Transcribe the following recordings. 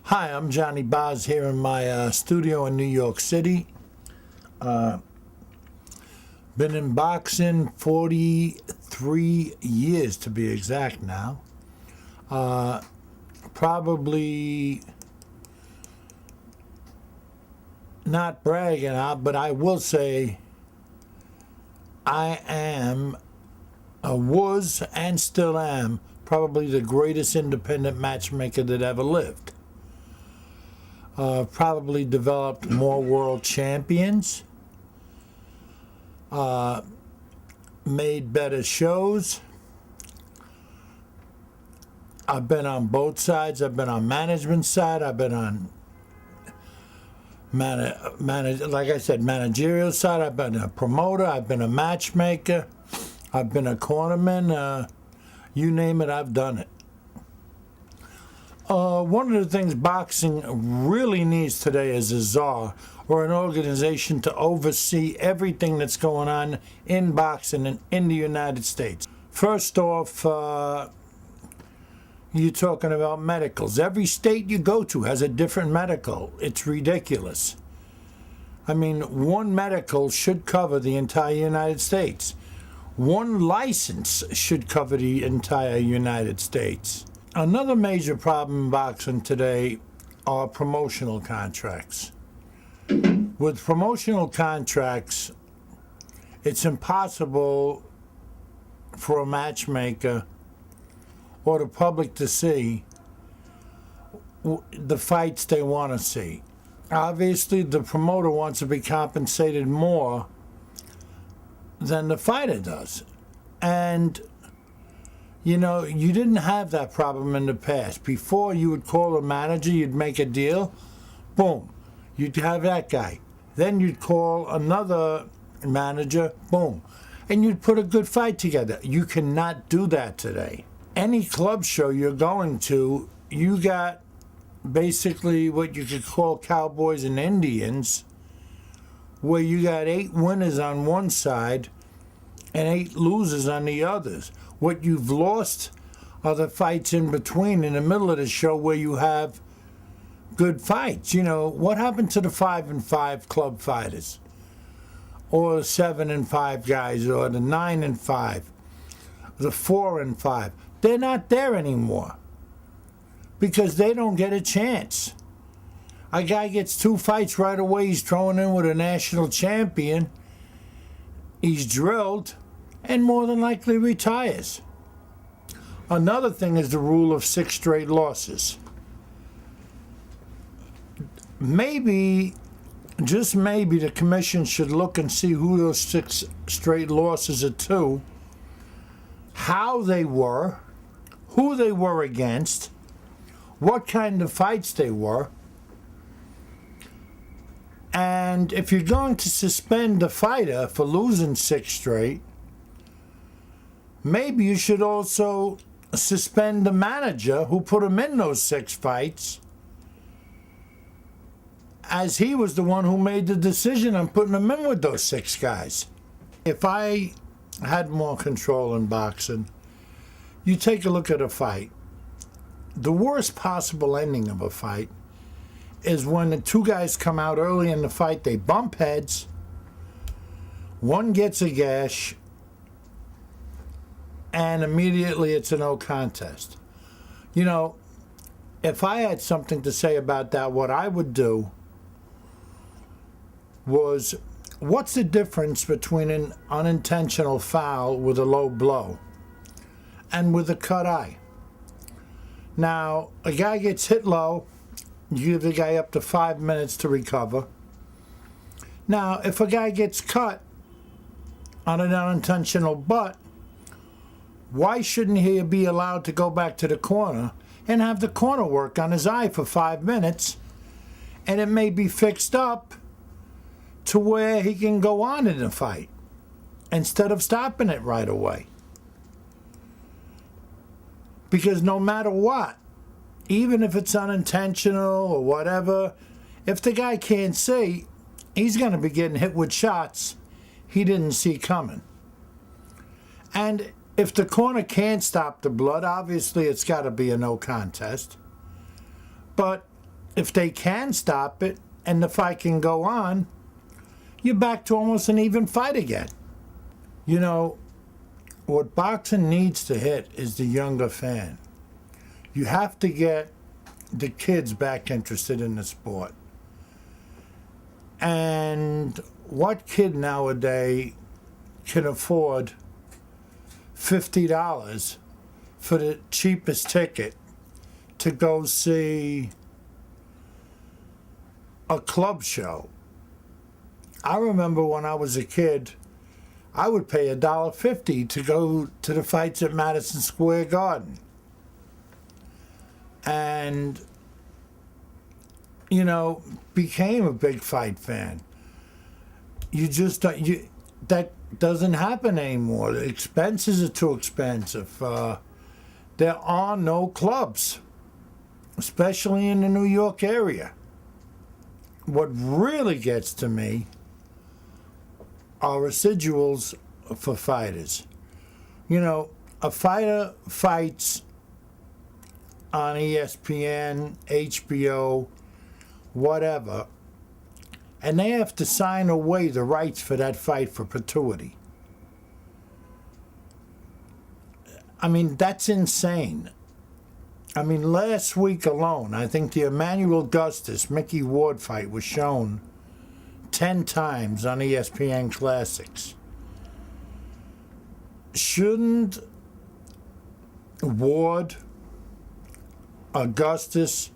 Hi, I'm Johnny Bos here in my studio in New York City. Been in boxing 43 years to be exact now. Probably not bragging out, but I will say I was and still am probably the greatest independent matchmaker that ever lived. Probably developed more world champions, made better shows. I've been on both sides. I've been on management side. I've been on like I said, managerial side. I've been a promoter. I've been a matchmaker. I've been a cornerman. You name it, I've done it. One of the things boxing really needs today is a czar or an organization to oversee everything that's going on in boxing in the United States. First off, you're talking about medicals. Every state you go to has a different medical. It's ridiculous. I mean, one medical should cover the entire United States. One license should cover the entire United States. Another major problem in boxing today are promotional contracts. With promotional contracts, it's impossible for a matchmaker or the public to see the fights they want to see. Obviously, the promoter wants to be compensated more than the fighter does. And you know, you didn't have that problem in the past. Before, you would call a manager, you'd make a deal, boom, you'd have that guy. Then you'd call another manager, boom, and you'd put a good fight together. You cannot do that today. Any club show you're going to, you got basically what you could call cowboys and Indians, where you got 8 winners on one side and 8 losers on the others. What you've lost are the fights in between, in the middle of the show, where you have good fights. You know, what happened to the 5-5 club fighters? Or 7-5 guys, or the 9-5, the 4-5. They're not there anymore because they don't get a chance. A guy gets 2 fights right away, he's thrown in with a national champion, he's drilled, and more than likely retires. Another thing is the rule of 6 straight losses. Maybe, just maybe, the commission should look and see who those 6 straight losses are to, how they were, who they were against, what kind of fights they were. And if you're going to suspend the fighter for losing 6 straight, maybe you should also suspend the manager who put him in those 6 fights, as he was the one who made the decision on putting him in with those 6 guys. If I had more control in boxing, you take a look at a fight. The worst possible ending of a fight is when the 2 guys come out early in the fight, they bump heads, one gets a gash, and immediately it's a no contest. You know, if I had something to say about that, what I would do was, what's the difference between an unintentional foul with a low blow and with a cut eye? Now, a guy gets hit low, you give the guy up to 5 minutes to recover. Now, if a guy gets cut on an unintentional butt, why shouldn't he be allowed to go back to the corner and have the corner work on his eye for 5 minutes, and it may be fixed up to where he can go on in the fight instead of stopping it right away? Because no matter what, even if it's unintentional or whatever, if the guy can't see, he's going to be getting hit with shots he didn't see coming. And if the corner can't stop the blood, obviously it's got to be a no contest. But if they can stop it and the fight can go on, you're back to almost an even fight again. You know, what boxing needs to hit is the younger fan. You have to get the kids back interested in the sport. And what kid nowadays can afford $50 for the cheapest ticket to go see a club show? I remember when I was a kid, I would pay $1.50 to go to the fights at Madison Square Garden. And, you know, became a big fight fan. You just don't, that doesn't happen anymore. The expenses are too expensive. There are no clubs, especially in the New York area. What really gets to me are residuals for fighters. You know, a fighter fights on ESPN, HBO, whatever, and they have to sign away the rights for that fight for perpetuity. I mean, that's insane. I mean, last week alone, I think the Emmanuel Augustus Mickey Ward fight was shown 10 times on ESPN Classics. Shouldn't Ward, Augustus,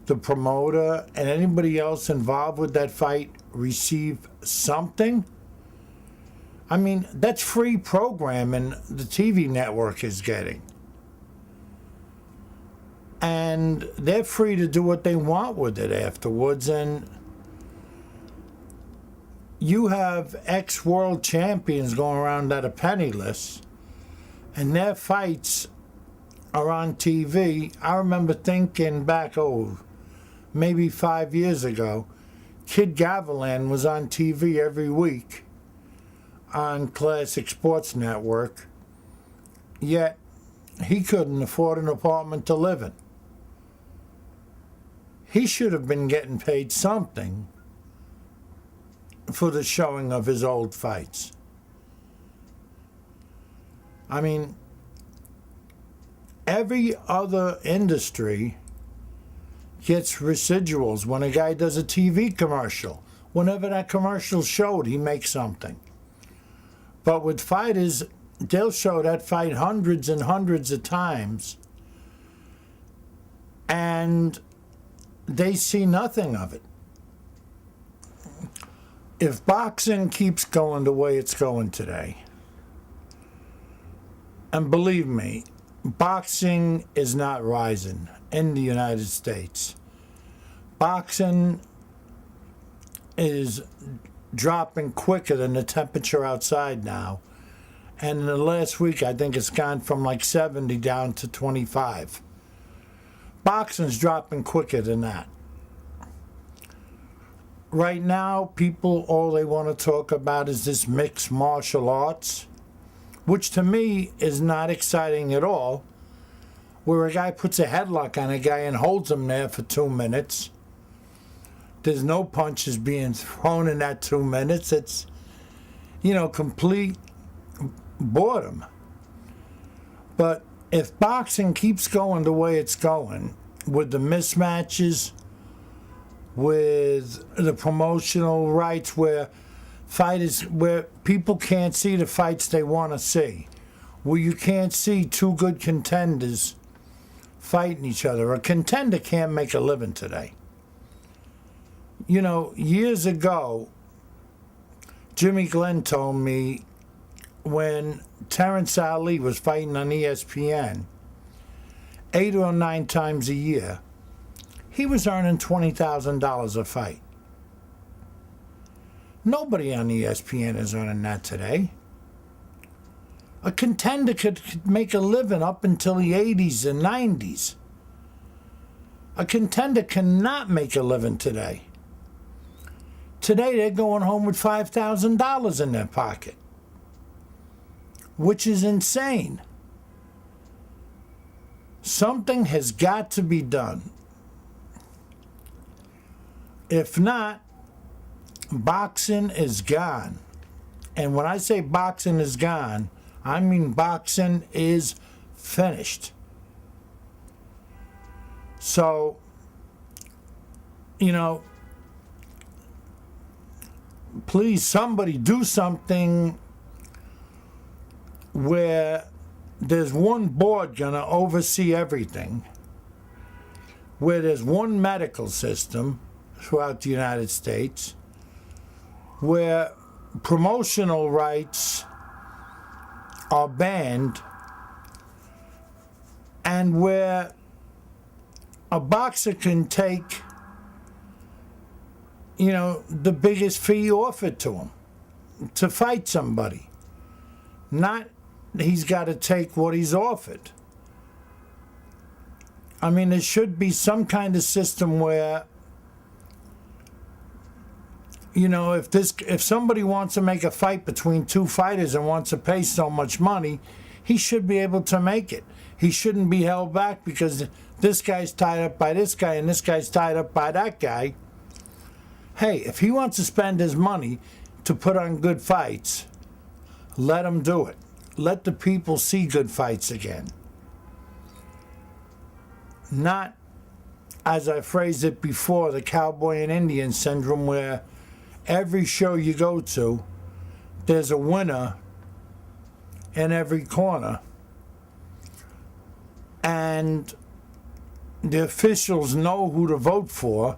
the promoter, and anybody else involved with that fight receive something? I mean, that's free programming the TV network is getting. And they're free to do what they want with it afterwards. And you have ex-world champions going around that are penniless, and their fights are on TV. I remember thinking back, maybe 5 years ago, Kid Gavilan was on TV every week on Classic Sports Network, yet he couldn't afford an apartment to live in. He should have been getting paid something for the showing of his old fights. I mean, every other industry gets residuals when a guy does a TV commercial. Whenever that commercial showed, he makes something. But with fighters, they'll show that fight hundreds and hundreds of times, and they see nothing of it. If boxing keeps going the way it's going today, and believe me, boxing is not rising in the United States. Boxing is dropping quicker than the temperature outside now. And in the last week, I think it's gone from like 70 down to 25. Boxing's dropping quicker than that. Right now, people, all they want to talk about is this mixed martial arts, which to me is not exciting at all, where a guy puts a headlock on a guy and holds him there for 2 minutes. There's no punches being thrown in that 2 minutes. It's, complete boredom. But if boxing keeps going the way it's going, with the mismatches, with the promotional rights where people can't see the fights they want to see, where you can't see two good contenders fighting each other. A contender can't make a living today. Years ago, Jimmy Glenn told me when Terrence Ali was fighting on ESPN 8 or 9 times a year, he was earning $20,000 a fight. Nobody on ESPN is earning that today. A contender could make a living up until the 80s and 90s. A contender cannot make a living today. Today they're going home with $5,000 in their pocket, which is insane. Something has got to be done. If not, boxing is gone. And when I say boxing is gone, I mean boxing is finished. So, please, somebody do something where there's one board going to oversee everything, where there's one medical system throughout the United States, where promotional rights are banned, and where a boxer can take, the biggest fee offered to him to fight somebody. Not he's got to take what he's offered. I mean, there should be some kind of system where, if somebody wants to make a fight between two fighters and wants to pay so much money, he should be able to make it. He shouldn't be held back because this guy's tied up by this guy and this guy's tied up by that guy. Hey, if he wants to spend his money to put on good fights, let him do it. Let the people see good fights again. Not, as I phrased it before, the cowboy and Indian syndrome, where every show you go to, there's a winner in every corner. And the officials know who to vote for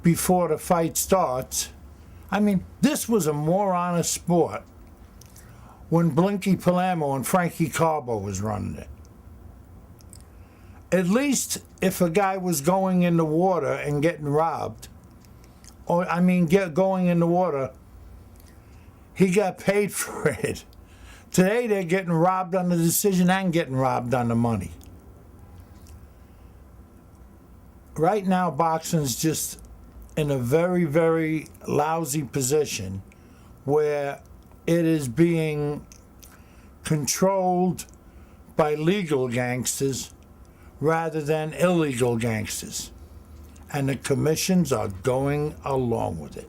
before the fight starts. I mean, this was a more honest sport when Blinky Palermo and Frankie Carbo was running it. At least if a guy was going in the water and getting robbed, going in the water, he got paid for it. Today they're getting robbed on the decision and getting robbed on the money. Right now, boxing's just in a very, very lousy position where it is being controlled by legal gangsters rather than illegal gangsters. And the commissions are going along with it.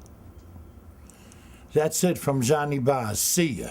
That's it from Johnny Baz. See ya.